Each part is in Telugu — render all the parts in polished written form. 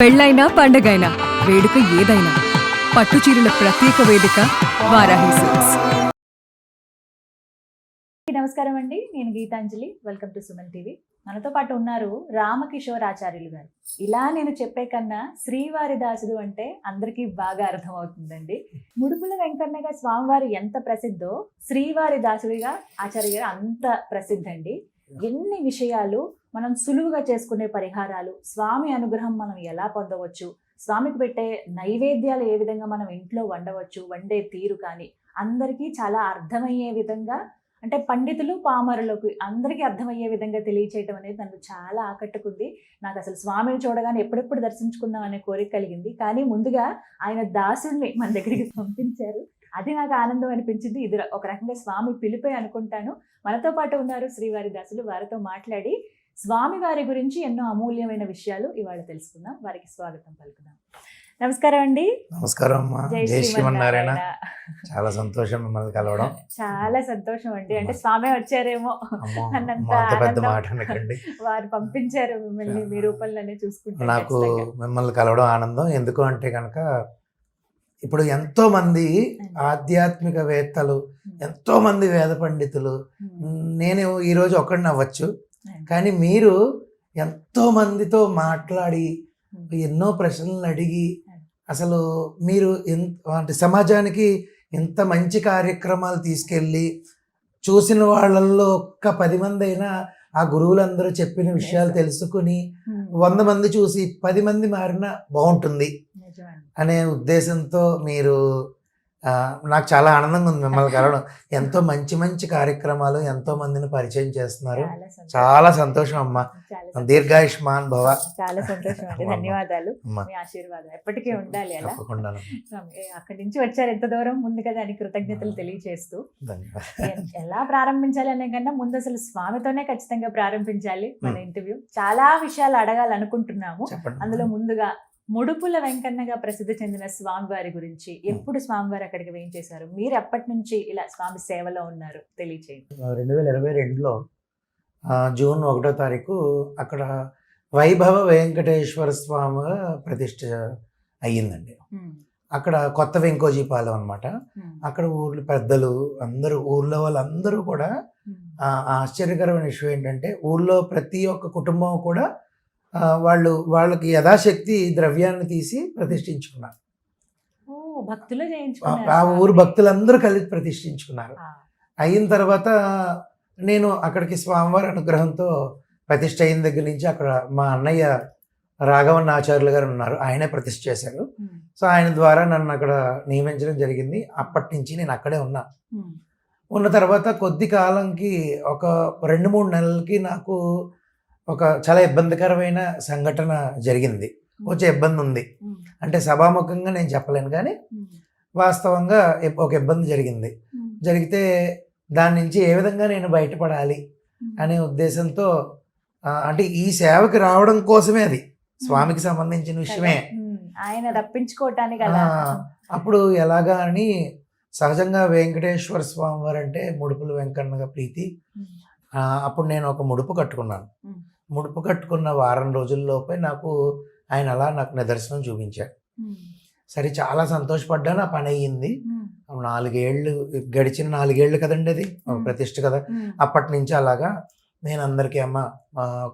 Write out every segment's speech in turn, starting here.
పెళ్ళైనా పండగైనా వేడుక ఏదైనా పట్టుచీరల ప్రత్యేక వేదిక వారాహి సిల్క్స్. నమస్కారం అండి, నేను Geetanjali. Welcome to Suman TV. మనతో పాటు ఉన్నారు రామకిషోర్ ఆచార్యులు గారు. ఇలా నేను చెప్పే కన్నా శ్రీవారి దాసుడు అంటే అందరికీ బాగా అర్థమవుతుందండి. ముడుపుల వెంకన్నగా స్వామివారి ఎంత ప్రసిద్ధో శ్రీవారి దాసుడిగా ఆచార్య గారు అంత ప్రసిద్ధండి. ఎన్ని విషయాలు మనం సులువుగా చేసుకునే పరిహారాలు, స్వామి అనుగ్రహం మనం ఎలా పొందవచ్చు, స్వామికి పెట్టే నైవేద్యాలు ఏ విధంగా మనం ఇంట్లో వండవచ్చు, వండే తీరు కానీ అందరికీ చాలా అర్థమయ్యే విధంగా, అంటే పండితులు పామరులకు అందరికీ అర్థమయ్యే విధంగా తెలియచేయటం అనేది నన్ను చాలా ఆకట్టుకుంది. నాకు అసలు స్వామిని చూడగానే ఎప్పుడెప్పుడు దర్శించుకుందాం అనే కోరిక కలిగింది. కానీ ముందుగా ఆయన దాసుడిని మన దగ్గరికి పంపించారు, అది నాకు ఆనందం అనిపించింది. ఇది ఒక రకంగా స్వామి పిలిపే అనుకుంటాను. మనతో పాటు ఉన్నారు శ్రీవారి దాసులు. వారితో మాట్లాడి స్వామి వారి గురించి ఎన్నో అమూల్యమైన విషయాలు ఇవాళ తెలుసుకుందాం. వారికి స్వాగతం పలుకుదాం. నమస్కారం అండి. నమస్కారం అమ్మా. జై శ్రీమన్నారాయణ. చాలా సంతోషం మిమ్మల్ని కలవడం. చాలా సంతోషం అండి. అంటే స్వామి వచ్చారేమో అన్నంత వారు పంపించారు మిమ్మల్ని మీ రూపంలోనే చూసుకుంటే. నాకు మిమ్మల్ని కలవడం ఆనందం. ఎందుకు అంటే కనుక ఇప్పుడు ఎంతో మంది ఆధ్యాత్మికవేత్తలు, ఎంతో మంది వేద పండితులు, నేను ఈరోజు ఒక్కడిని అవ్వచ్చు, కానీ మీరు ఎంతో మందితో మాట్లాడి ఎన్నో ప్రశ్నలు అడిగి అసలు మీరు అంటే సమాజానికి ఎంత మంచి కార్యక్రమాలు తీసుకెళ్ళి చూసిన వాళ్ళల్లో ఒక్క 10 మంది అయినా ఆ గురువులందరూ చెప్పిన విషయాలు తెలుసుకుని 100 మంది చూసి 10 మంది మారినా బాగుంటుంది అనే ఉద్దేశంతో మీరు నాకు చాలా ఆనందంగా ఉంది మిమ్మల్ని కలవడం. ఎంతో మంచి మంచి కార్యక్రమాలు, ఎంతో మందిని పరిచయం చేస్తున్నారు. చాలా సంతోషం అమ్మా. దీర్ఘాయుష్మాన్ భవ. చాలా సంతోషం అండి. ధన్యవాదాలు. మీ ఆశీర్వాదం ఎప్పటికీ ఉండాలి. అలా అక్కడి నుంచి వచ్చారు ఎంత దూరం, ముందుగా దానికి కృతజ్ఞతలు తెలియజేస్తూ ఎలా ప్రారంభించాలి అనే కన్నా ముందు అసలు స్వామితోనే ఖచ్చితంగా ప్రారంభించాలి మన ఇంటర్వ్యూ. చాలా విషయాలు అడగాలనుకుంటున్నాము. అందులో ముందుగా ముడుపుల వెంకన్నగా ప్రసిద్ధి చెందిన స్వామివారి గురించి, ఎప్పుడు స్వామివారి అక్కడికి వేయించేశారు, మీరు ఎప్పటి నుంచి ఇలా స్వామి సేవలో ఉన్నారు తెలియచేయండి. 2022లో జూన్ 1వ తారీఖు అక్కడ వైభవ వెంకటేశ్వర స్వామి ప్రతిష్ఠ అయ్యిందండి. అక్కడ కొత్త వెంకోజీపాలెం అనమాట. అక్కడ ఊర్లు పెద్దలు అందరూ, ఊర్లో వాళ్ళందరూ కూడా ఆశ్చర్యకరమైన విషయం ఏంటంటే ఊర్లో ప్రతి ఒక్క కుటుంబం కూడా వాళ్ళకి యథాశక్తి ద్రవ్యాన్ని తీసి ప్రతిష్ఠించుకున్నారు. ఆ ఊరు భక్తులందరూ కలిసి ప్రతిష్ఠించుకున్నారు. అయిన తర్వాత నేను అక్కడికి స్వామివారి అనుగ్రహంతో ప్రతిష్ఠ అయిన దగ్గర నుంచి అక్కడ మా అన్నయ్య రాఘవన్ ఆచార్యులు గారు ఉన్నారు, ఆయనే ప్రతిష్ఠ చేశారు. సో ఆయన ద్వారా నన్ను అక్కడ నియమించడం జరిగింది. అప్పటి నుంచి నేను అక్కడే ఉన్నా. ఉన్న తర్వాత కొద్ది కాలంకి ఒక 2-3 నెలలకి నాకు ఒక చాలా ఇబ్బందికరమైన సంఘటన జరిగింది. కొంచెం ఇబ్బంది ఉంది, అంటే సభాముఖంగా నేను చెప్పలేను, కానీ వాస్తవంగా ఒక ఇబ్బంది జరిగింది. జరిగితే దాని నుంచి ఏ విధంగా నేను బయటపడాలి అనే ఉద్దేశంతో, అంటే ఈ సేవకి రావడం కోసమే, అది స్వామికి సంబంధించిన విషయమే, ఆయన రప్పించుకోవటానికి. అప్పుడు ఎలాగా అని సహజంగా వెంకటేశ్వర స్వామి వారు అంటే ముడుపుల వెంకన్నగా ప్రీతి. అప్పుడు నేను ఒక ముడుపు కట్టుకున్నాను. ముడుపు కట్టుకున్న వారం రోజుల్లోపే ఆయన అలా నాకు నిదర్శనం చూపించాడు. సరే, చాలా సంతోషపడ్డాను. ఆ పని అయ్యింది. 4 ఏళ్ళు గడిచిన 4 ఏళ్ళు కదండి, అది ప్రతిష్ఠ కదా. అప్పటి నుంచి అలాగా నేను అందరికీ అమ్మ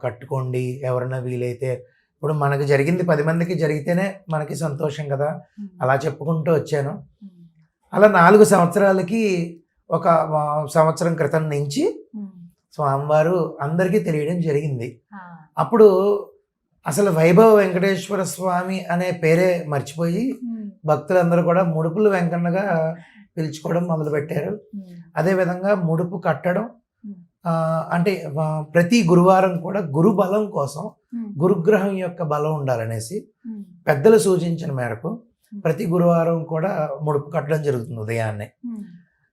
కట్టుకోండి, ఎవరైనా వీలైతే. ఇప్పుడు మనకి జరిగింది 10 మందికి జరిగితేనే మనకి సంతోషం కదా, అలా చెప్పుకుంటూ వచ్చాను. అలా 4 సంవత్సరాలకి, ఒక సంవత్సరం క్రితం నుంచి స్వామివారు అందరికీ తెలియడం జరిగింది. అప్పుడు అసలు వైభవ వెంకటేశ్వర స్వామి అనే పేరే మర్చిపోయి భక్తులందరూ కూడా ముడుపులు వెంకన్నగా పిలుచుకోవడం మొదలుపెట్టారు. అదేవిధంగా ముడుపు కట్టడం, అంటే ప్రతి గురువారం కూడా గురు బలం కోసం, గురుగ్రహం యొక్క బలం ఉండాలనేసి పెద్దలు సూచించిన మేరకు ప్రతి గురువారం కూడా ముడుపు కట్టడం జరుగుతుంది ఉదయాన్నే.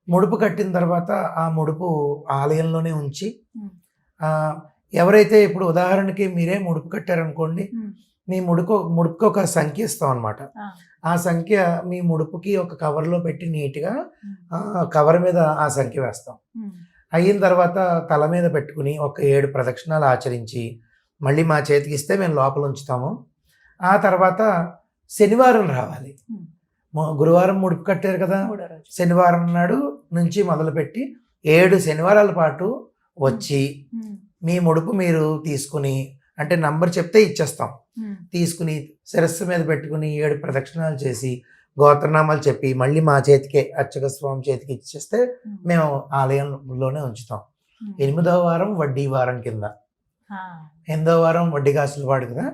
ముడుపు కట్టిన తర్వాత ఆ ముడుపు ఆలయంలోనే ఉంచి, ఎవరైతే ఇప్పుడు ఉదాహరణకి మీరే ముడుపు కట్టారనుకోండి, మీ ముడుపుకి ఒక సంఖ్య ఇస్తాం అనమాట. ఆ సంఖ్య మీ ముడుపుకి ఒక కవర్లో పెట్టి నీట్గా కవర్ మీద ఆ సంఖ్య వేస్తాం. అయిన తర్వాత తల మీద పెట్టుకుని ఒక 7 ప్రదక్షిణాలు ఆచరించి మళ్ళీ మా చేతికి ఇస్తే మేము లోపల ఉంచుతాము. ఆ తర్వాత శనివారం రావాలి. గురువారం ముడుపు కట్టారు కదా, మూడో రోజు. శనివారం నాడు నుంచి మొదలుపెట్టి 7 శనివారాల పాటు వచ్చి మీ ముడుపు మీరు తీసుకుని, అంటే నంబర్ చెప్తే ఇచ్చేస్తాం, తీసుకుని శిరస్సు మీద పెట్టుకుని 7 ప్రదక్షిణాలు చేసి గోత్రనామాలు చెప్పి మళ్ళీ మా చేతికే అర్చక స్వామి చేతికి ఇచ్చేస్తే మేము ఆలయంలోనే ఉంచుతాం. 8వ వారం వడ్డీ వారం కింద, 8వ వారం వడ్డీ కాసులు వాడు కదా,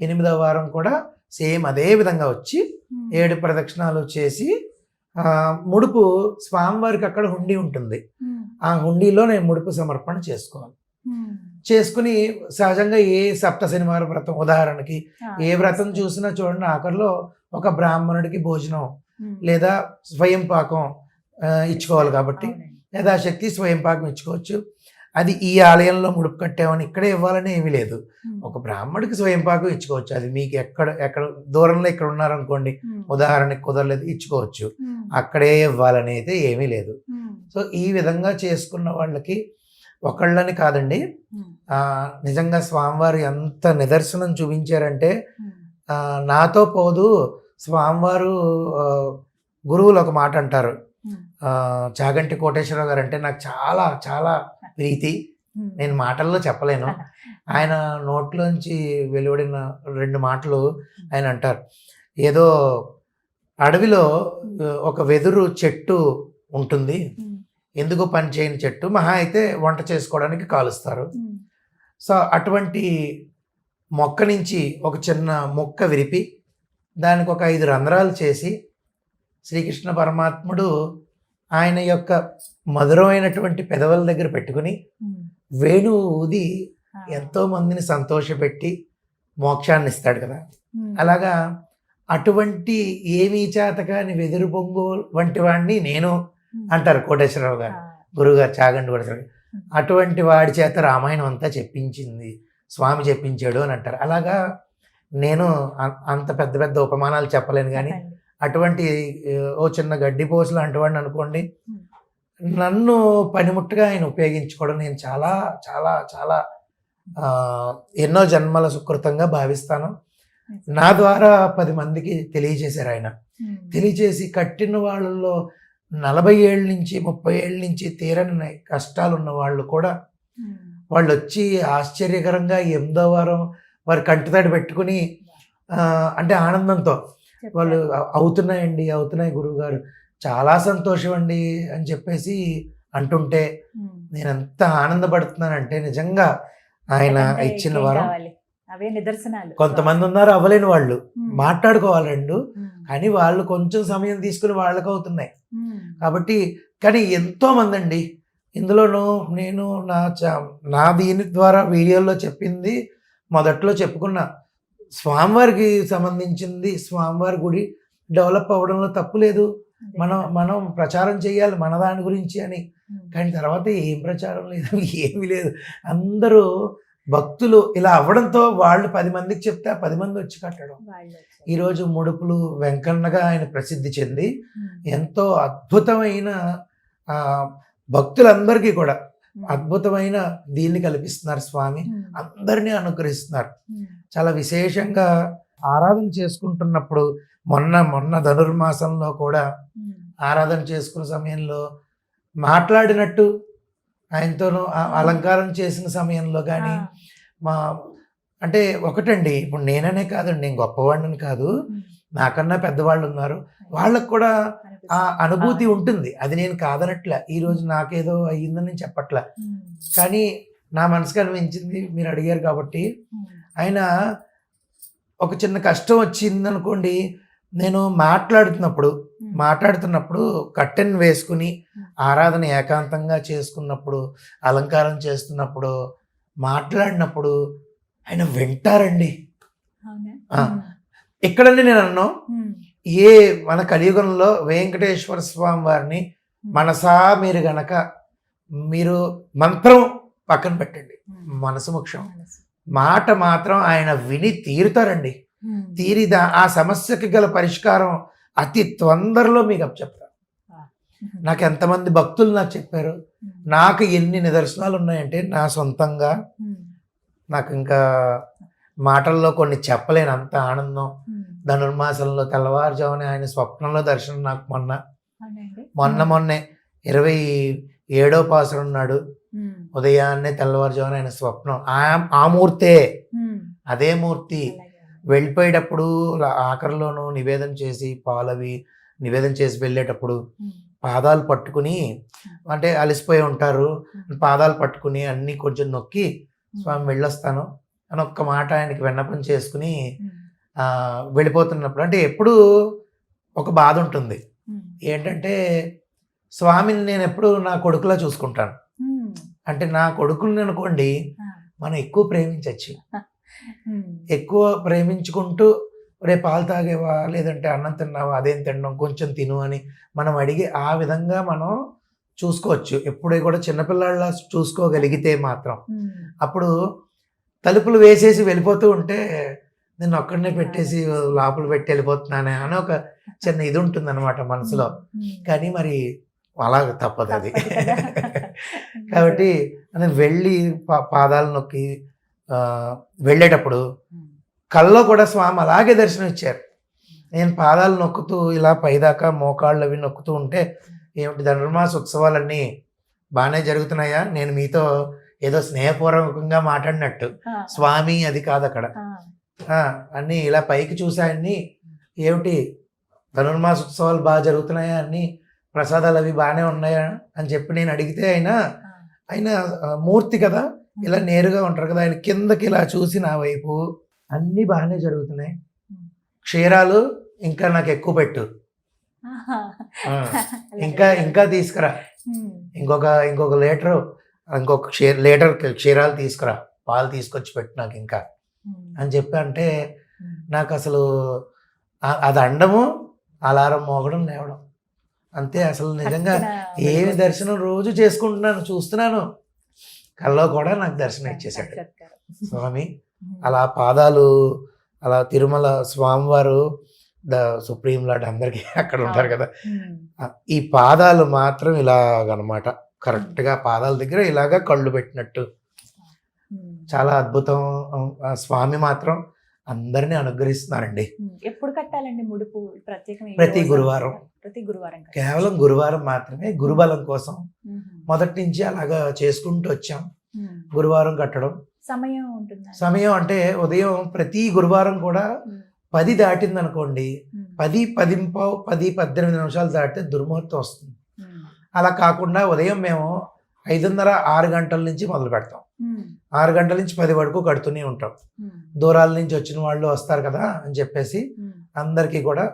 8వ వారం కూడా సేమ్ అదే విధంగా వచ్చి 7 ప్రదక్షిణాలు చేసి ముడుపు స్వామివారికి అక్కడ హుండీ ఉంటుంది, ఆ హుండీలో నేను ముడుపు సమర్పణ చేసుకోవాలి. చేసుకుని సహజంగా ఏ సప్త శనివారం వ్రతం ఉదాహరణకి ఏ వ్రతం చూసినా చూడండి, ఆఖరిలో ఒక బ్రాహ్మణుడికి భోజనం లేదా స్వయం పాకం ఇచ్చుకోవాలి. కాబట్టి యథాశక్తి స్వయం పాకం ఇచ్చుకోవచ్చు. అది ఈ ఆలయంలో ముడుపు కట్టామని ఇక్కడే ఇవ్వాలని ఏమీ లేదు. ఒక బ్రాహ్మడికి స్వయం పాకం ఇచ్చుకోవచ్చు. అది మీకు ఎక్కడ దూరంలో ఇక్కడ ఉన్నారనుకోండి, ఉదాహరణకి కుదరలేదు, ఇచ్చుకోవచ్చు. అక్కడే ఇవ్వాలని అయితే ఏమీ లేదు. సో ఈ విధంగా చేసుకున్న వాళ్ళకి ఒకళ్ళని కాదండి, నిజంగా స్వామివారు ఎంత నిదర్శనం చూపించారంటే, నాతో పోదు స్వామివారు. గురువులు ఒక మాట అంటారు, చాగంటి కోటేశ్వరరావు గారు అంటే నాకు చాలా చాలా ప్రీతి, నేను మాటల్లో చెప్పలేను. ఆయన నోట్లోంచి వెలువడిన 2 మాటలు ఆయన అంటారు. ఏదో అడవిలో ఒక వెదురు చెట్టు ఉంటుంది, ఎందుకు పని చేయని చెట్టు, మహా అయితే వంట చేసుకోవడానికి కాలుస్తారు. సో అటువంటి మొక్క నుంచి ఒక చిన్న మొక్క విరిపి దానికి ఒక 5 రంధ్రాలు చేసి శ్రీకృష్ణ పరమాత్ముడు ఆయన యొక్క మధురమైనటువంటి పెదవుల దగ్గర పెట్టుకుని వేణువు ఊది ఎంతో మందిని సంతోషపెట్టి మోక్షాన్ని ఇస్తాడు కదా. అలాగా అటువంటి ఏమీ చేతకాని వెదురు బొంగు వంటి వాడిని నేను అంటారు కోటేశ్వరరావు గారు, గురుగారు చాగంటి కోటేశ్వరరావు. అటువంటి వాడి చేత రామాయణం అంతా చెప్పించింది స్వామి చెప్పించాడు అని అంటారు. అలాగా నేను అంత పెద్ద పెద్ద ఉపమానాలు చెప్పలేను, కానీ అటువంటి ఓ చిన్న గడ్డి పోసలు అంటువాడిని అనుకోండి, నన్ను పనిముట్టుగా ఆయన ఉపయోగించుకోవడం నేను చాలా చాలా చాలా ఎన్నో జన్మల సుకృతంగా భావిస్తాను. నా ద్వారా 10 మందికి తెలియజేశారు ఆయన. తెలియజేసి కట్టిన వాళ్ళలో 40 ఏళ్ళ నుంచి 30 ఏళ్ళ నుంచి తీరని కష్టాలు ఉన్న వాళ్ళు కూడా వాళ్ళు వచ్చి ఆశ్చర్యకరంగా 8వ వారం వారి కంటితడి పెట్టుకుని అంటే ఆనందంతో వాళ్ళు అవుతున్నాయి గురువు గారు, చాలా సంతోషం అండి అని చెప్పేసి అంటుంటే నేను ఎంత ఆనందపడుతున్నానంటే, నిజంగా ఆయన ఇచ్చిన వరం. అవే నిదర్శనాలు. కొంతమంది ఉన్నారు అవ్వలేని వాళ్ళు, మాట్లాడుకోవాలండు, కానీ వాళ్ళు కొంచెం సమయం తీసుకుని వాళ్ళకు అవుతున్నాయి. కాబట్టి కానీ ఎంతో మంది అండి, ఇందులోనూ నేను నా దీని ద్వారా వీడియోలో చెప్పింది మొదట్లో చెప్పుకున్నా, స్వామివారికి సంబంధించింది స్వామివారి గుడి డెవలప్ అవ్వడంలో తప్పు లేదు, మనం ప్రచారం చేయాలి మన దాని గురించి అని. కానీ తర్వాత ఏం ప్రచారం లేదు, ఏమీ లేదు. అందరూ భక్తులు ఇలా అవ్వడంతో వాళ్ళు 10 మందికి చెప్తే 10 మంది వచ్చి కట్టడం. ఈరోజు ముడుపులు వెంకన్నగా ఆయన ప్రసిద్ధి చెంది ఎంతో అద్భుతమైన భక్తులందరికీ కూడా అద్భుతమైన దీన్ని కల్పిస్తున్నారు స్వామి, అందరినీ అనుగ్రహిస్తున్నారు. చాలా విశేషంగా ఆరాధన చేసుకుంటున్నప్పుడు మొన్న ధనుర్మాసంలో కూడా ఆరాధన చేసుకున్న సమయంలో మాట్లాడినట్టు ఆయనతోనూ అలంకారం చేసిన సమయంలో కానీ అంటే ఒకటండి, ఇప్పుడు నేననే కాదండి, నేను గొప్పవాడిని కాదు, నాకన్నా పెద్దవాళ్ళు ఉన్నారు, వాళ్ళకు కూడా ఆ అనుభూతి ఉంటుంది. అది నేను కాదనట్ల, ఈరోజు నాకేదో అయ్యిందని నేను చెప్పట్ల, కానీ నా మనసుకు అనిపించింది మీరు అడిగారు కాబట్టి. ఆయన ఒక చిన్న కష్టం వచ్చింది అనుకోండి, నేను మాట్లాడుతున్నప్పుడు కట్టెన్ వేసుకుని ఆరాధన ఏకాంతంగా చేసుకున్నప్పుడు, అలంకారం చేస్తున్నప్పుడు, మాట్లాడినప్పుడు ఆయన వింటారండి. ఇక్కడండి నేను అన్నాను, మన కలియుగంలో వెంకటేశ్వర స్వామి వారిని మనసా మీరు మంత్రం పక్కన పెట్టండి, మనసు ముఖ్యం, మాట మాత్రం ఆయన విని తీరుతారండి. తీరిదా ఆ సమస్యకి గల పరిష్కారం అతి తొందరలో మీకు చెప్తారు. నాకు ఎంతమంది భక్తులు నాకు చెప్పారు, నాకు ఎన్ని నిదర్శనాలు ఉన్నాయంటే నా సొంతంగా నాకు ఇంకా మాటల్లో కొన్ని చెప్పలేనంత ఆనందం. ధనుర్మాసంలో తెల్లవారుజామున ఆయన స్వప్నంలో దర్శనం నాకు మొన్నే 27వ పాసరం నాడు ఉదయాన్నే తెల్లవారుజామున ఆయన స్వప్నం. ఆ మూర్తే, అదే మూర్తి వెళ్ళిపోయేటప్పుడు ఆఖరిలోనూ నివేదన చేసి పాలవి నివేదన చేసి వెళ్ళేటప్పుడు పాదాలు పట్టుకుని, అంటే అలసిపోయి ఉంటారు, పాదాలు పట్టుకుని అన్నీ కొంచెం నొక్కి స్వామి వెళ్ళొస్తాను అని ఒక్క మాట ఆయనకి విన్నపం చేసుకుని వెళ్ళిపోతున్నప్పుడు, అంటే ఎప్పుడు ఒక బాధ ఉంటుంది ఏంటంటే స్వామిని నేను ఎప్పుడు నా కొడుకులా చూసుకుంటాను. అంటే నా కొడుకుని అనుకోండి మనం ఎక్కువ ప్రేమించవచ్చు, ఎక్కువ ప్రేమించుకుంటూ రే పాలు తాగేవా, లేదంటే అన్నం తిన్నావా, అదేం తినడం, కొంచెం తిను అని మనం అడిగి ఆ విధంగా మనం చూసుకోవచ్చు. ఎప్పుడే కూడా చిన్నపిల్లాళ్ళ చూసుకోగలిగితే మాత్రం. అప్పుడు తలుపులు వేసేసి వెళ్ళిపోతూ ఉంటే నేను ఒక్కడనే పెట్టేసి లోపల పెట్టి వెళ్ళిపోతున్నానే అని ఒక చిన్న ఇది ఉంటుంది అనమాట మనసులో. కానీ మరి అలా తప్పదు అది. కాబట్టి నేను వెళ్ళి పాదాలు నొక్కి వెళ్ళేటప్పుడు కల్లో కూడా స్వామి అలాగే దర్శనం ఇచ్చారు. నేను పాదాలు నొక్కుతూ ఇలా పైదాకా మోకాళ్ళు అవి నొక్కుతూ ఉంటే, ఏమిటి ధనుర్మాస ఉత్సవాలన్నీ బాగానే జరుగుతున్నాయా, నేను మీతో ఏదో స్నేహపూర్వకంగా మాట్లాడినట్టు, స్వామి అది కాదు అక్కడ. అన్నీ ఇలా పైకి చూసాయన్ని, ఏమిటి ధనుర్మాస ఉత్సవాలు బాగా జరుగుతున్నాయా, అన్నీ ప్రసాదాలు అవి బాగానే ఉన్నాయా అని చెప్పి నేను అడిగితే ఆయన మూర్తి కదా, ఇలా నేరుగా ఉంటారు కదా, ఆయన కిందకి ఇలా చూసి నా వైపు అన్నీ బాగానే జరుగుతున్నాయి, క్షీరాలు ఇంకా నాకు ఎక్కువ పెట్టు, ఇంకా తీసుకురా, ఇంకొక లీటర్ క్షీరాలు తీసుకురా, పాలు తీసుకొచ్చి పెట్టు నాకు ఇంకా అని చెప్పి అంటే నాకు అసలు అది అండము అలారం మోగడం లేవడం అంతే. అసలు నిజంగా ఏమి దర్శనం రోజు చేసుకుంటున్నాను, చూస్తున్నాను, కల్లో కూడా నాకు దర్శనం ఇచ్చేసాడు స్వామి. అలా పాదాలు అలా తిరుమల స్వామివారు సుప్రీం లార్డ్ అందరికీ అక్కడ ఉంటారు కదా, ఈ పాదాలు మాత్రం ఇలాగనమాట, కరెక్ట్గా పాదాల దగ్గర ఇలాగా కళ్ళు పెట్టినట్టు చాలా అద్భుతం. స్వామి మాత్రం అందరినీ అనుగ్రహిస్తున్నారండి. ఎప్పుడు కట్టాలండి ముడుపు? ప్రతి గురువారం, కేవలం గురువారం మాత్రమే, గురుబలం కోసం మొదటి నుంచి అలాగా చేసుకుంటూ వచ్చాం. గురువారం కట్టడం సమయం ఉంటుంది. సమయం అంటే ఉదయం ప్రతి గురువారం కూడా 10 దాటింది అనుకోండి, 10-18 నిమిషాలు దాటితే దుర్ముహూర్తం వస్తుంది. అలా కాకుండా ఉదయం మేము 5:30-6 గంటల నుంచి మొదలు పెడతాం. 6 గంటల నుంచి 10 వరకు కడుతూనే ఉంటాం. దూరాల నుంచి వచ్చిన వాళ్ళు వస్తారు కదా అని చెప్పేసి అందరికీ కూడా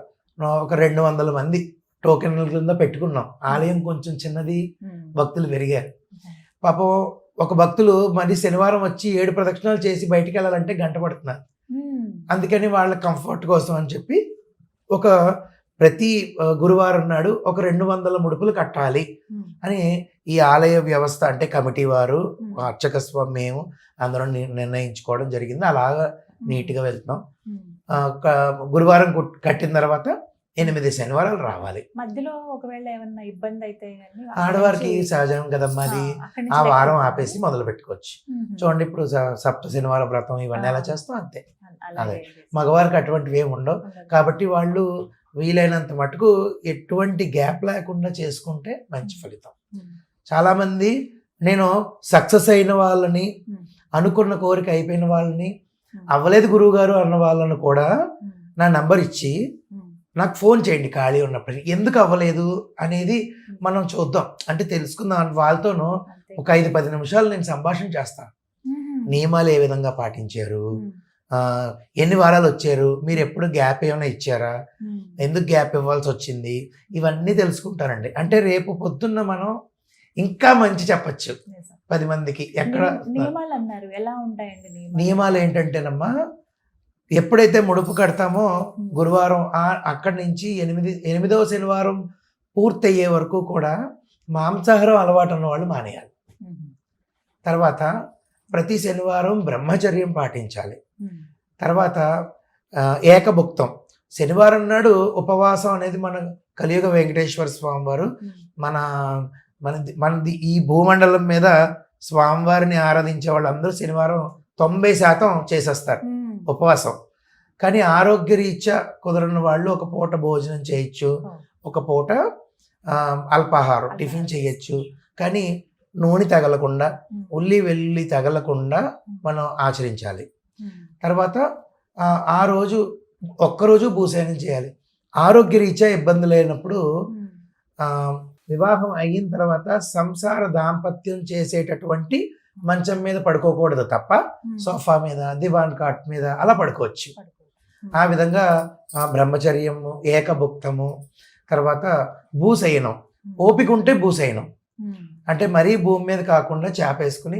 ఒక 200 మంది టోకెన్ల కింద పెట్టుకున్నాం. ఆలయం కొంచెం చిన్నది, భక్తులు పెరిగారు. పాపం ఒక భక్తులు మరి శనివారం వచ్చి 7 ప్రదక్షిణాలు చేసి బయటికి వెళ్ళాలంటే గంట పడుతున్నారు. అందుకని వాళ్ళ కంఫర్ట్ కోసం అని చెప్పి ప్రతి గురువారం నాడు ఒక 200 ముడుపులు కట్టాలి అని ఈ ఆలయ వ్యవస్థ, అంటే కమిటీ వారు, అర్చక స్వామి, మేము అందరం నిర్ణయించుకోవడం జరిగింది. అలాగా నీట్గా వెళ్తున్నాం. గురువారం కట్టిన తర్వాత 8 శనివారాలు రావాలి. మధ్యలో ఒకవేళ ఏమన్నా ఇబ్బంది అయితే ఆడవారికి సహజం కదమ్మా అది, ఆ వారం ఆపేసి మొదలు పెట్టుకోవచ్చు. చూడండి ఇప్పుడు సప్త శనివార వ్రతం ఇవన్నీ ఎలా చేస్తాం అంతే. అదే మగవారికి అటువంటివి ఏమి ఉండవు. కాబట్టి వాళ్ళు వీలైనంత మటుకు ఎటువంటి గ్యాప్ లేకుండా చేసుకుంటే మంచి ఫలితం. చాలా మంది నేను సక్సెస్ అయిన వాళ్ళని, అనుకున్న కోరిక అయిపోయిన వాళ్ళని, అవ్వలేదు గురువు గారు అన్న వాళ్ళని కూడా నా నంబర్ ఇచ్చి నాకు ఫోన్ చేయండి ఖాళీ ఉన్నప్పుడు, ఎందుకు అవ్వలేదు అనేది మనం చూద్దాం, అంటే తెలుసుకుందాం. వాళ్ళతోనూ ఒక 5-10 నిమిషాలు నేను సంభాషణ చేస్తాను. నియమాలు ఏ విధంగా పాటించారు, ఎన్ని వారాలు వచ్చారు, మీరు ఎప్పుడు గ్యాప్ ఏమైనా ఇచ్చారా, ఎందుకు గ్యాప్ ఇవ్వాల్సి వచ్చింది, ఇవన్నీ తెలుసుకుంటారండి. అంటే రేపు పొద్దున్న మనం ఇంకా మంచి చెప్పచ్చు 10 మందికి. ఎక్కడ నియమాలు ఏంటంటేనమ్మా, ఎప్పుడైతే ముడుపు కడతామో గురువారం అక్కడి నుంచి 8వ శనివారం పూర్తయ్యే వరకు కూడా మాంసాహారం అలవాటు ఉన్న వాళ్ళు మానేయాలి. తర్వాత ప్రతి శనివారం బ్రహ్మచర్యం పాటించాలి. తర్వాత ఏకభుక్తం, శనివారం నాడు ఉపవాసం అనేది మన కలియుగ వెంకటేశ్వర స్వామి వారు మనది ఈ భూమండలం మీద స్వామివారిని ఆరాధించే వాళ్ళందరూ శనివారం 90% చేసేస్తారు. ఉపవాసం. కానీ ఆరోగ్యరీత్యా కుదరని వాళ్ళు ఒక పూట భోజనం చేయొచ్చు, ఒక పూట అల్పాహారం టిఫిన్ చేయొచ్చు. కానీ నూనె తగలకుండా, ఉల్లి వెల్లుల్లి తగలకుండా మనం ఆచరించాలి. తర్వాత ఆ రోజు ఒక్కరోజు భూసేనం చేయాలి. ఆరోగ్యరీత్యా ఇబ్బంది లేనప్పుడు వివాహం అయిన తర్వాత సంసార దాంపత్యం చేసేటటువంటి మంచం మీద పడుకోకూడదు తప్ప సోఫా మీద, దివాన్ కాట్ మీద అలా పడుకోవచ్చు. ఆ విధంగా బ్రహ్మచర్యము, ఏకభుక్తము, తర్వాత భూశయనం, ఓపిక ఉంటే భూశయనం అంటే మరీ భూమి మీద కాకుండా చేపేసుకుని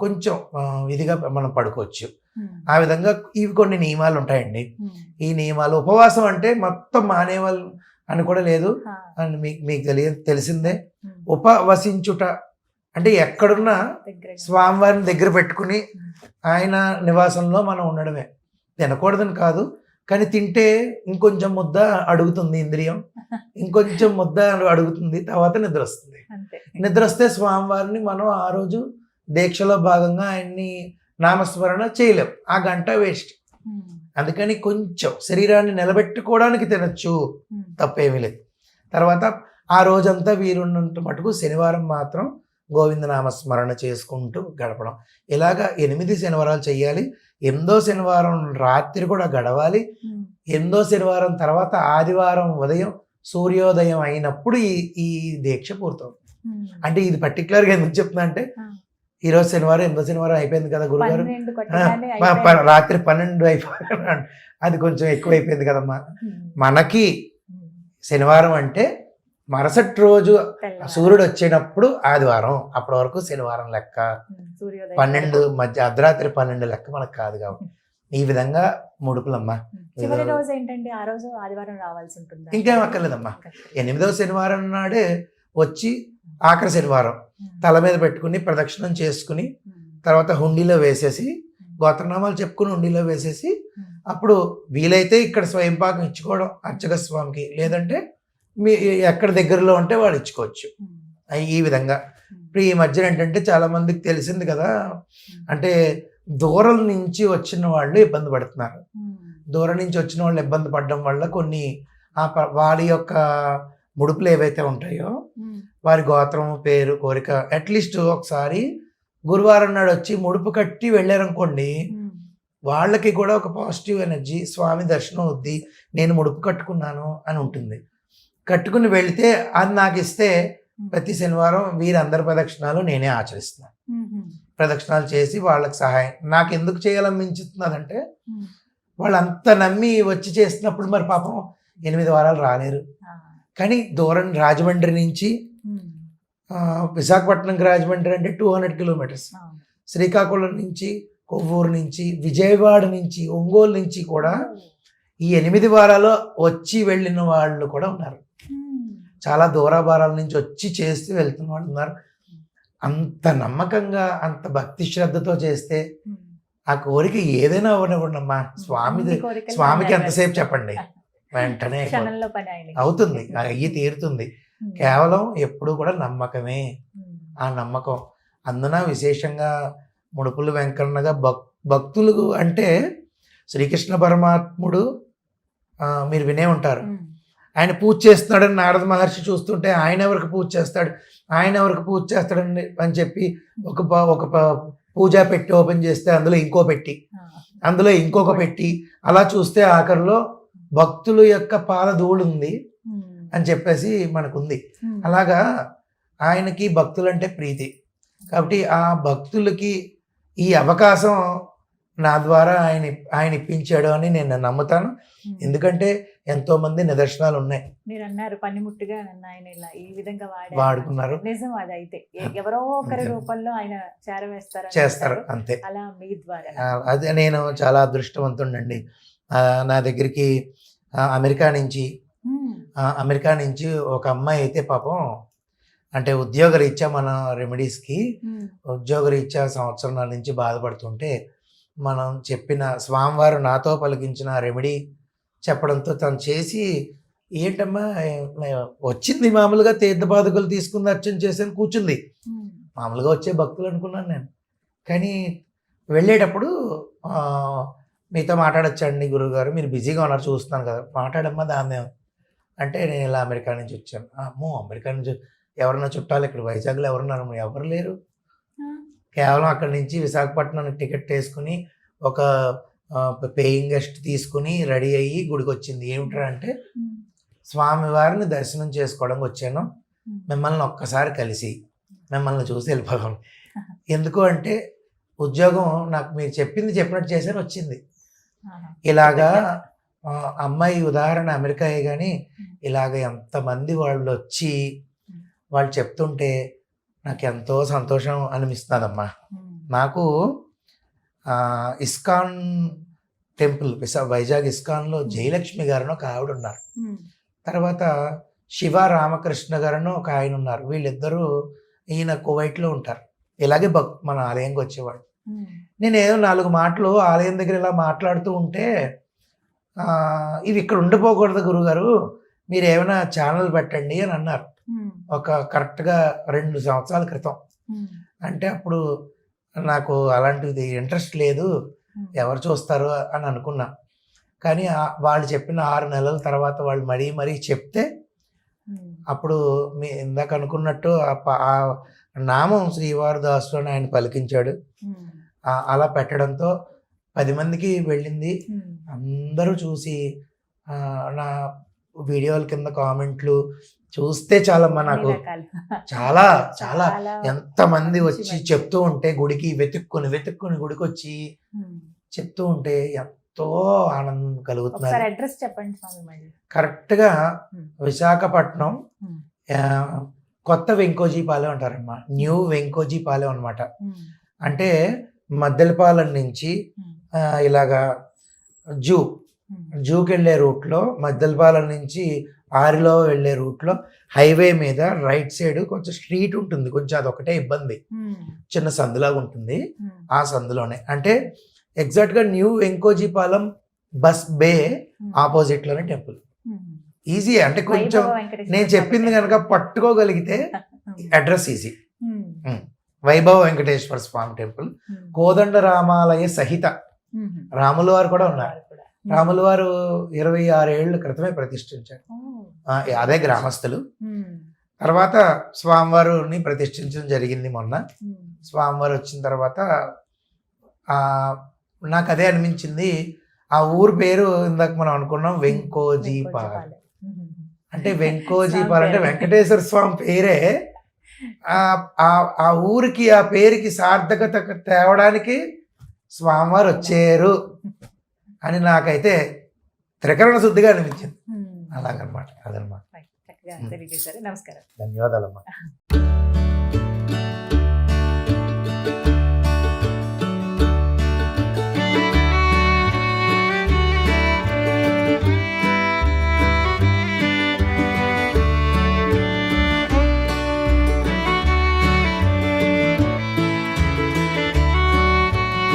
కొంచెం ఇదిగా మనం పడుకోవచ్చు. ఆ విధంగా ఇవి కొన్ని నియమాలు ఉంటాయండి. ఈ నియమాలు ఉపవాసం అంటే మొత్తం మానేవాళ్ళు అని కూడా లేదు అని మీకు తెలిసిందే. ఉపవసించుట అంటే ఎక్కడున్నా స్వామివారిని దగ్గర పెట్టుకుని ఆయన నివాసంలో మనం ఉండడమే. తినకూడదని కాదు, కానీ తింటే ఇంకొంచెం ముద్ద అడుగుతుంది ఇంద్రియం, ఇంకొంచెం ముద్ద అడుగుతుంది, తర్వాత నిద్ర వస్తుంది. నిద్ర వస్తే స్వామివారిని మనం ఆ రోజు దీక్షలో భాగంగా ఆయన్ని నామస్మరణ చేయలేం, ఆ గంట వేస్ట్. అందుకని కొంచెం శరీరాన్ని నిలబెట్టుకోవడానికి తినచ్చు, తప్పేమీ లేదు. తర్వాత ఆ రోజంతా వీరున్నంత మటుకు శనివారం మాత్రం గోవింద నామస్మరణ చేసుకుంటూ గడపడం. ఇలాగా 8 శనివారాలు చెయ్యాలి. 8వ శనివారం రాత్రి కూడా గడవాలి. 8వ శనివారం తర్వాత ఆదివారం ఉదయం సూర్యోదయం అయినప్పుడు ఈ దీక్ష పూర్తవుతుంది. అంటే ఇది పర్టికులర్గా ఎందుకు చెప్తున్నా అంటే, ఈరోజు శనివారం 8వ శనివారం అయిపోయింది కదా గురుగారు, రాత్రి 12 అయిపోయింది, అది కొంచెం ఎక్కువ అయిపోయింది కదమ్మా. మనకి శనివారం అంటే మరుసటి రోజు సూర్యుడు వచ్చేటప్పుడు ఆదివారం, అప్పటి వరకు శనివారం లెక్క. 12 మధ్య అర్ధరాత్రి 12 లెక్క మనకు కాదు. కాబట్టి ఈ విధంగా ముడుపులమ్మా. ఇంకేం అక్కర్లేదమ్మా. 8వ శనివారం నాడే వచ్చి ఆఖరి శనివారం తల మీద పెట్టుకుని ప్రదక్షిణం చేసుకుని తర్వాత హుండీలో వేసేసి గోత్రనామాలు చెప్పుకుని హుండీలో వేసేసి అప్పుడు వీలైతే ఇక్కడ స్వయంపాకం ఇచ్చుకోవడం అర్చక స్వామికి, లేదంటే మీ ఎక్కడ దగ్గరలో ఉంటే వాళ్ళు ఇచ్చుకోవచ్చు. ఈ విధంగా ఇప్పుడు ఈ మధ్యన ఏంటంటే చాలా మందికి తెలిసింది కదా, అంటే దూరం నుంచి వచ్చిన వాళ్ళు ఇబ్బంది పడుతున్నారు. దూరం నుంచి వచ్చిన వాళ్ళు ఇబ్బంది పడడం వల్ల కొన్ని వారి యొక్క ముడుపులు ఏవైతే ఉంటాయో వారి గోత్రం, పేరు, కోరిక అట్లీస్ట్ ఒకసారి గురువారం నాడు వచ్చి ముడుపు కట్టి వెళ్ళారనుకోండి, వాళ్ళకి కూడా ఒక పాజిటివ్ ఎనర్జీ, స్వామి దర్శనం అవుద్ది, నేను ముడుపు కట్టుకున్నాను అని ఉంటుంది. కట్టుకుని వెళితే అది నాకు ఇస్తే ప్రతి శనివారం వీరందరి ప్రదక్షిణాలు నేనే ఆచరిస్తున్నాను. ప్రదక్షిణాలు చేసి వాళ్ళకి సహాయం నాకు ఎందుకు చేయాలనిపించుతున్నదంటే, వాళ్ళు అంత నమ్మి వచ్చి చేస్తున్నప్పుడు మరి పాపం 8 వారాలు రాలేరు. కానీ దూరం రాజమండ్రి నుంచి విశాఖపట్నంకి రాజమండ్రి అంటే 200 కిలోమీటర్స్, శ్రీకాకుళం నుంచి, కొవ్వూరు నుంచి, విజయవాడ నుంచి, ఒంగోలు నుంచి కూడా ఈ 8 వారాల్లో వచ్చి వెళ్ళిన వాళ్ళు కూడా ఉన్నారు. చాలా దూరాభారాల నుంచి వచ్చి చేస్తూ వెళ్తున్న వాళ్ళు ఉన్నారు. అంత నమ్మకంగా, అంత భక్తి శ్రద్ధతో చేస్తే ఆ కోరిక ఏదైనా అవ్వనివ్వండమ్మా. స్వామికి ఎంతసేపు చెప్పండి, వెంటనే అవుతుంది, అయ్యి తీరుతుంది. కేవలం ఎప్పుడు కూడా నమ్మకమే. ఆ నమ్మకం అందున విశేషంగా ముడుపులు వెంకన్నగా భక్తులు అంటే శ్రీకృష్ణ పరమాత్ముడు మీరు వినే ఉంటారు. ఆయన పూజ చేస్తున్నాడని నారద మహర్షి చూస్తుంటే ఆయన ఎవరికి పూజ చేస్తాడు, ఆయన ఎవరికి పూజ చేస్తాడని అని చెప్పి ఒక పూజా పెట్టి ఓపెన్ చేస్తే అందులో ఇంకో పెట్టి, అందులో ఇంకొక పెట్టి, అలా చూస్తే ఆఖరిలో భక్తుల యొక్క పాదధూళి ఉంది అని చెప్పేసి మనకుంది. అలాగా ఆయనకి భక్తులంటే ప్రీతి. కాబట్టి ఆ భక్తులకి ఈ అవకాశం నా ద్వారా ఆయన ఇప్పించాడు అని నేను నమ్ముతాను. ఎందుకంటే ఎంతో మంది నిదర్శనాలు ఉన్నాయి. మీరు అన్నారు పనిముట్టుగా ఆయన ఇలా ఈ విధంగా వాడుకున్నారు. నిజం, అది అయితే ఎవరో ఒకరి రూపంలో ఆయన చేస్తారు అంతే. అలా మీ ద్వారా అదే నేను చాలా అదృష్టవంతుండండి. నా దగ్గరికి అమెరికా నుంచి ఒక అమ్మాయి అయితే పాపం అంటే ఉద్యోగరీత్యా మన రెమెడీస్కి ఉద్యోగరీత్యా సంవత్సరాల నుంచి బాధపడుతుంటే మనం చెప్పిన స్వామివారు నాతో పలికించిన రెమెడీ చెప్పడంతో తను చేసి, ఏంటమ్మా వచ్చింది మామూలుగా తీర్థపాదుకలు తీసుకుంది, అర్చన చేసాను, కూర్చుంది. మామూలుగా వచ్చే భక్తులు అనుకున్నాను నేను. కానీ వెళ్ళేటప్పుడు మీతో మాట్లాడొచ్చండి గురువుగారు, మీరు బిజీగా ఉన్నారు చూస్తున్నాను కదా, మాట్లాడమ్మా దాన్ని అంటే నేను ఇలా అమెరికా నుంచి వచ్చాను. అమ్మో, అమెరికా నుంచి ఎవరన్నా చుట్టాలు ఇక్కడ వైజాగ్లో ఎవరున్నారు? ఎవరు లేరు. కేవలం అక్కడి నుంచి విశాఖపట్నానికి టికెట్ వేసుకుని ఒక పేయింగ్ గెస్ట్ తీసుకుని రెడీ అయ్యి గుడికి వచ్చింది. ఏమిట్రా అంటే, స్వామివారిని దర్శనం చేసుకోవడానికి వచ్చాను, మిమ్మల్ని ఒక్కసారి కలిసి మిమ్మల్ని చూసి వెళ్ళిపోదాం. ఎందుకు అంటే ఉద్యోగం నాకు మీరు చెప్పింది చెప్పినట్టు చేశాను వచ్చింది. ఇలాగా అమ్మాయి ఉదాహరణ అమెరికా కానీ ఇలాగ ఎంతమంది వాళ్ళు వచ్చి వాళ్ళు చెప్తుంటే నాకు ఎంతో సంతోషం అనిపిస్తుందమ్మా. నాకు ఇస్కాన్ టెంపుల్ వైజాగ్ ఇస్కాన్లో జయలక్ష్మి గారని ఒక ఆవిడ ఉన్నారు, తర్వాత శివ రామకృష్ణ గారని ఒక ఆయన ఉన్నారు. వీళ్ళిద్దరూ ఈయన కువైట్లో ఉంటారు. ఇలాగే మన ఆలయంకి వచ్చేవాడు. నేను ఏదో 4 మాటలు ఆలయం దగ్గర ఇలా మాట్లాడుతూ ఉంటే, ఇవి ఇక్కడ ఉండిపోకూడదు గురుగారు, మీరు ఏమైనా ఛానల్ పెట్టండి అని అన్నారు. ఒక కరెక్ట్గా 2 సంవత్సరాల క్రితం. అంటే అప్పుడు నాకు అలాంటిది ఇంట్రెస్ట్ లేదు, ఎవరు చూస్తారు అని అనుకున్నా. కానీ వాళ్ళు చెప్పిన 6 నెలల తర్వాత వాళ్ళు మరీ చెప్తే అప్పుడు మీ ఇందాక అనుకున్నట్టు ఆ నామం శ్రీవారి దాసు అని ఆయన పలికించాడు. అలా పెట్టడంతో 10 మందికి వెళ్ళింది. అందరూ చూసి నా వీడియోల కింద కామెంట్లు చూస్తే చాలమ్మా నాకు చాలా చాలా ఎంతమంది వచ్చి చెప్తూ ఉంటే, గుడికి వెతుక్కుని గుడికి వచ్చి చెప్తూ ఉంటే ఎంతో ఆనందం కలుగుతుంది. అడ్రస్ చెప్పండి స్వామి. కరెక్ట్గా విశాఖపట్నం కొత్త వెంకోజీపాలెం అంటారమ్మా, న్యూ వెంకోజీపాలెం అనమాట. అంటే మద్దెలపాలెం నుంచి ఇలాగా జూకి వెళ్ళే రూట్లో, మద్దెలపాలెం నుంచి ఆరిలో వెళ్ళే రూట్లో హైవే మీద రైట్ సైడ్ కొంచెం స్ట్రీట్ ఉంటుంది, కొంచెం అదొకటే ఇబ్బంది, చిన్న సందులాగా ఉంటుంది. ఆ సందులోనే అంటే ఎగ్జాక్ట్గా న్యూ వెంకోజీపాలెం బస్ బే ఆపోజిట్లోనే టెంపుల్. ఈజీ, అంటే కొంచెం నేను చెప్పింది కనుక పట్టుకోగలిగితే address easy. Vaibhava Venkateswara Swami temple, Kodanda రామాలయ సహిత రాముల వారు కూడా ఉన్నారు. రాముల వారు 26 ఏళ్ల క్రితమే ప్రతిష్ఠించారు, అదే గ్రామస్తులు. తర్వాత స్వామివారిని ప్రతిష్ఠించడం జరిగింది మొన్న. స్వామివారు వచ్చిన తర్వాత నాకు అదే అనిపించింది, ఆ ఊరు పేరు ఇందాక మనం అనుకున్నాం వెంకోజీపాలెం. అంటే వెంకోజీపాలెం అంటే వెంకటేశ్వర స్వామి పేరే. ఆ ఊరికి ఆ పేరుకి సార్థకత తేవడానికి స్వామివారు వచ్చారు అని నాకైతే త్రికరణ శుద్ధిగా అనిపించింది. అలాగనమాట, అదనమాట. నమస్కారం. ధన్యవాదాలమ్మా.